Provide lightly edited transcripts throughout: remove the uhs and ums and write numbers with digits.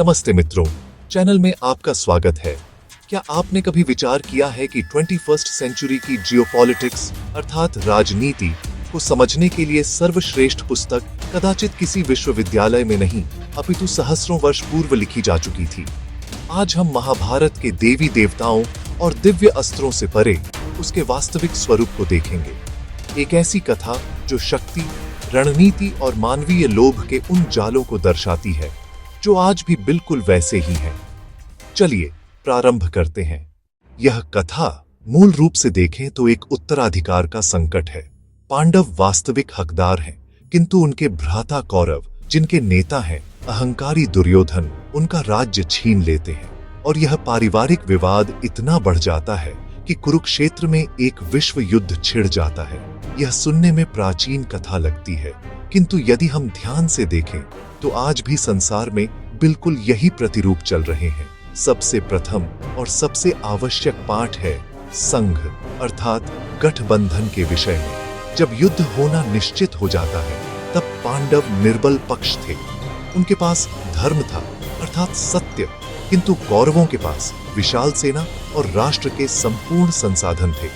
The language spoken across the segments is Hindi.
नमस्ते मित्रों, चैनल में आपका स्वागत है। क्या आपने कभी विचार किया है कि 21st सेंचुरी की जियोपॉलिटिक्स अर्थात राजनीति को समझने के लिए सर्वश्रेष्ठ पुस्तक कदाचित किसी विश्वविद्यालय में नहीं अपितु सहस्रों वर्ष पूर्व लिखी जा चुकी थी। आज हम महाभारत के देवी देवताओं और दिव्य अस्त्रों से परे उसके वास्तविक स्वरूप को देखेंगे। एक ऐसी कथा जो शक्ति, रणनीति और मानवीय लोभ के उन जालों को दर्शाती है जो आज भी बिल्कुल वैसे ही हैं। चलिए प्रारंभ करते हैं। यह कथा मूल रूप से देखें तो एक उत्तराधिकार का संकट है। पांडव वास्तविक हकदार हैं, किंतु उनके भ्राता कौरव, जिनके नेता हैं अहंकारी दुर्योधन, उनका राज्य छीन लेते हैं और यह पारिवारिक विवाद इतना बढ़ जाता है कि कुरुक्षेत्र में एक विश्व युद्ध छिड़ जाता है। यह सुनने में प्राचीन कथा लगती है, किंतु यदि हम ध्यान से देखें तो आज भी संसार में बिल्कुल यही प्रतिरूप चल रहे हैं। सबसे प्रथम और सबसे आवश्यक पाठ है संघ अर्थात गठबंधन के विषय में। जब युद्ध होना निश्चित हो जाता है तब पांडव निर्बल पक्ष थे। उनके पास धर्म था अर्थात सत्य, किंतु कौरवों के पास विशाल सेना और राष्ट्र के संपूर्ण संसाधन थे।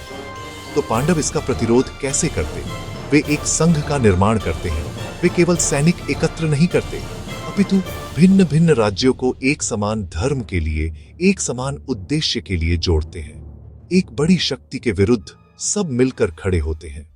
तो पांडव इसका प्रतिरोध कैसे करते? वे एक संघ का निर्माण करते हैं। वे केवल सैनिक एकत्र नहीं करते, अपितु भिन्न भिन्न राज्यों को एक समान धर्म के लिए, एक समान उद्देश्य के लिए जोड़ते हैं। एक बड़ी शक्ति के विरुद्ध सब मिलकर खड़े होते हैं।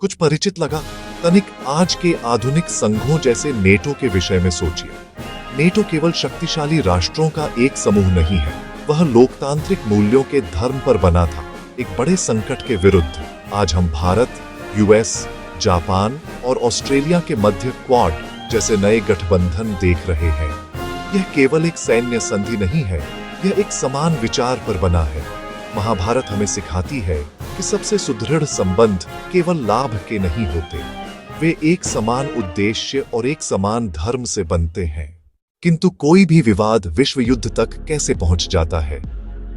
कुछ परिचित लगा? तनिक आज के आधुनिक संघों जैसे नेटो के विषय में सोचिए। नेटो केवल शक्तिशाली राष्ट्रों का एक समूह नहीं है, वह लोकतांत्रिक मूल्यों के धर्म पर बना था। एक बड़े संकट के विरुद्ध आज हम भारत, यूएस, जापान और ऑस्ट्रेलिया के मध्य क्वाड जैसे नए गठबंधन देख रहे हैं। यह केवल एक सैन्य संधि नहीं है, यह एक समान विचार पर बना है। महाभारत हमें सिखाती है कि सबसे सुदृढ़ संबंध केवल लाभ के नहीं होते, वे एक समान उद्देश्य और एक समान धर्म से बनते हैं। किंतु कोई भी विवाद विश्व युद्ध तक कैसे पहुंच जाता है?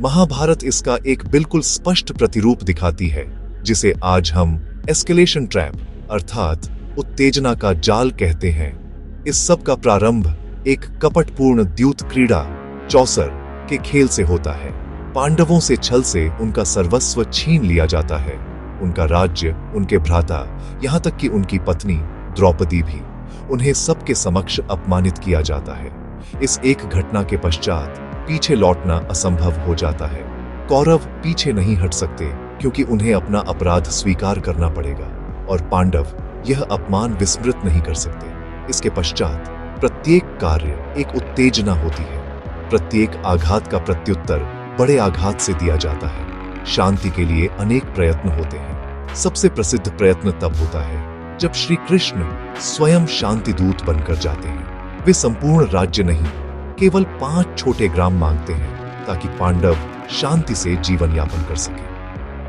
महाभारत इसका एक बिल्कुल स्पष्ट प्रतिरूप दिखाती है, जिसे आज हम एस्केलेशन ट्रैप अर्थात उत्तेजना का जाल कहते हैं। इस सब का प्रारंभ एक कपटपूर्ण द्यूत क्रीड़ा चौसर के खेल से होता है। पांडवों से छल से उनका सर्वस्व छीन लिया जाता है, उनका राज्य, उनके भ्राता, यहाँ तक कि उनकी पत्नी द्रौपदी भी। उन्हें सबके समक्ष अपमानित किया जाता है। इस एक घटना के पश्चात पीछे लौटना असंभव हो जाता है। कौरव पीछे नहीं हट सकते क्योंकि उन्हें अपना अपराध स्वीकार करना पड़ेगा, और पांडव यह अपमान विस्मृत नहीं कर सकते। इसके पश्चात प्रत्येक कार्य एक उत्तेजना होती है। प्रत्येक आघात का प्रत्युत्तर बड़े आघात से दिया जाता है। शांति के लिए अनेक प्रयत्न होते हैं। सबसे प्रसिद्ध प्रयत्न तब होता है जब श्री कृष्ण स्वयं शांति दूत बनकर जाते हैं। वे संपूर्ण राज्य नहीं, केवल 5 छोटे ग्राम मांगते हैं ताकि पांडव शांति से जीवन यापन कर सके।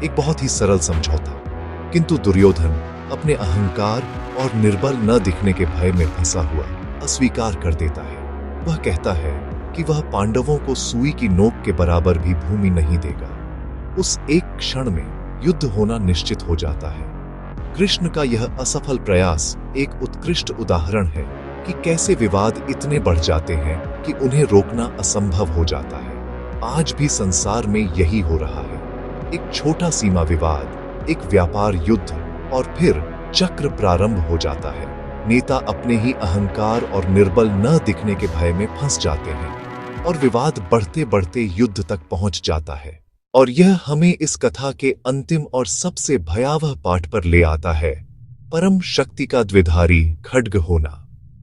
एक बहुत ही सरल समझौता, किंतु दुर्योधन अपने अहंकार और निर्बल न दिखने के भय में फंसा हुआ अस्वीकार कर देता है। वह कहता है कि वह पांडवों को सुई की नोक के बराबर भी भूमि नहीं देगा। उस एक क्षण में युद्ध होना निश्चित हो जाता है। कृष्ण का यह असफल प्रयास एक उत्कृष्ट उदाहरण है कि कैसे विवाद इतने बढ़ जाते हैं कि उन्हें रोकना असंभव हो जाता है। आज भी संसार में यही हो रहा है। एक छोटा सीमा विवाद, एक व्यापार युद्ध, और फिर चक्र प्रारंभ हो जाता है। नेता अपने ही अहंकार और निर्बल न दिखने के भय में फंस जाते हैं और विवाद बढ़ते बढ़ते युद्ध तक पहुंच जाता है। और यह हमें इस कथा के अंतिम और सबसे भयावह पाठ पर ले आता है, परम शक्ति का द्विधारी खड्ग होना।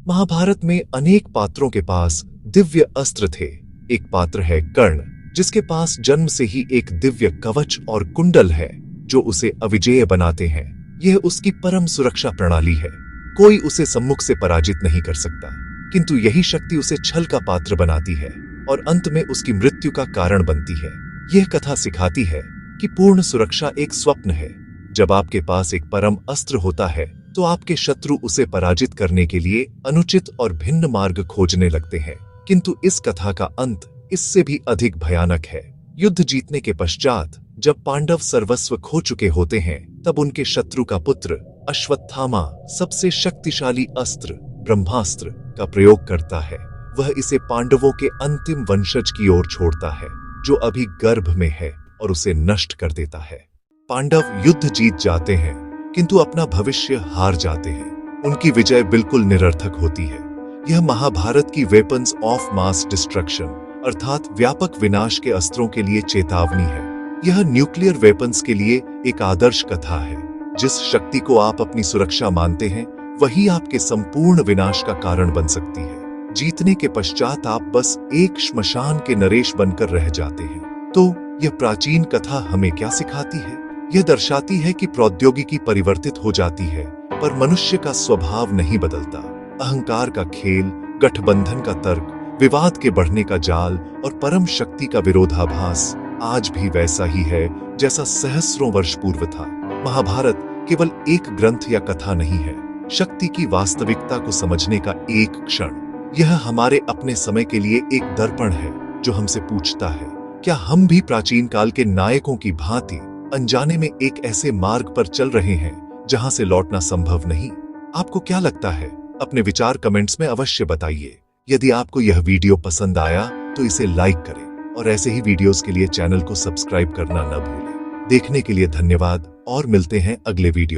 महाभारत में अनेक पात्रों के पास दिव्य अस्त्र थे। एक पात्र है कर्ण, जिसके पास जन्म से ही एक दिव्य कवच और कुंडल है जो उसे अविजेय बनाते हैं। यह उसकी परम सुरक्षा प्रणाली है। कोई उसे सम्मुख से पराजित नहीं कर सकता, किंतु यही शक्ति उसे छल का पात्र बनाती है और अंत में उसकी मृत्यु का कारण बनती है। यह कथा सिखाती है कि पूर्ण सुरक्षा एक स्वप्न है। जब आपके पास एक परम अस्त्र होता है तो आपके शत्रु उसे पराजित करने के लिए अनुचित और भिन्न मार्ग खोजने लगते हैं। किंतु इस कथा का अंत इससे भी अधिक भयानक है। युद्ध जीतने के पश्चात जब पांडव सर्वस्व खो चुके होते हैं, तब उनके शत्रु का पुत्र अश्वत्थामा सबसे शक्तिशाली अस्त्र ब्रह्मास्त्र का प्रयोग करता है। वह इसे पांडवों के अंतिम वंशज की ओर छोड़ता है, जो अभी गर्भ में है, और उसे नष्ट कर देता है। पांडव युद्ध जीत जाते हैं, किंतु अपना भविष्य हार जाते हैं। उनकी विजय बिल्कुल निरर्थक होती है। यह महाभारत की वेपन्स ऑफ मास डिस्ट्रक्शन अर्थात व्यापक विनाश के अस्त्रों के लिए चेतावनी है। यह न्यूक्लियर वेपन्स के लिए एक आदर्श कथा है। जिस शक्ति को आप अपनी सुरक्षा मानते हैं, वही आपके संपूर्ण विनाश का कारण बन सकती है। जीतने के पश्चात आप बस एक श्मशान के नरेश बनकर रह जाते हैं। तो यह प्राचीन कथा हमें क्या सिखाती है? यह दर्शाती है कि प्रौद्योगिकी परिवर्तित हो जाती है, पर मनुष्य का स्वभाव नहीं बदलता। अहंकार का खेल, गठबंधन का तर्क, विवाद के बढ़ने का जाल और परम शक्ति का विरोधाभास आज भी वैसा ही है जैसा सहस्रों वर्ष पूर्व था। महाभारत केवल एक ग्रंथ या कथा नहीं है, शक्ति की वास्तविकता को समझने का एक क्षण। यह हमारे अपने समय के लिए एक दर्पण है, जो हमसे पूछता है, क्या हम भी प्राचीन काल के नायकों की भांति अनजाने में एक ऐसे मार्ग पर चल रहे हैं जहां से लौटना संभव नहीं? आपको क्या लगता है? अपने विचार कमेंट्स में अवश्य बताइए। यदि आपको यह वीडियो पसंद आया तो इसे लाइक करें और ऐसे ही वीडियोस के लिए चैनल को सब्सक्राइब करना न भूलें। देखने के लिए धन्यवाद और मिलते हैं अगले वीडियो।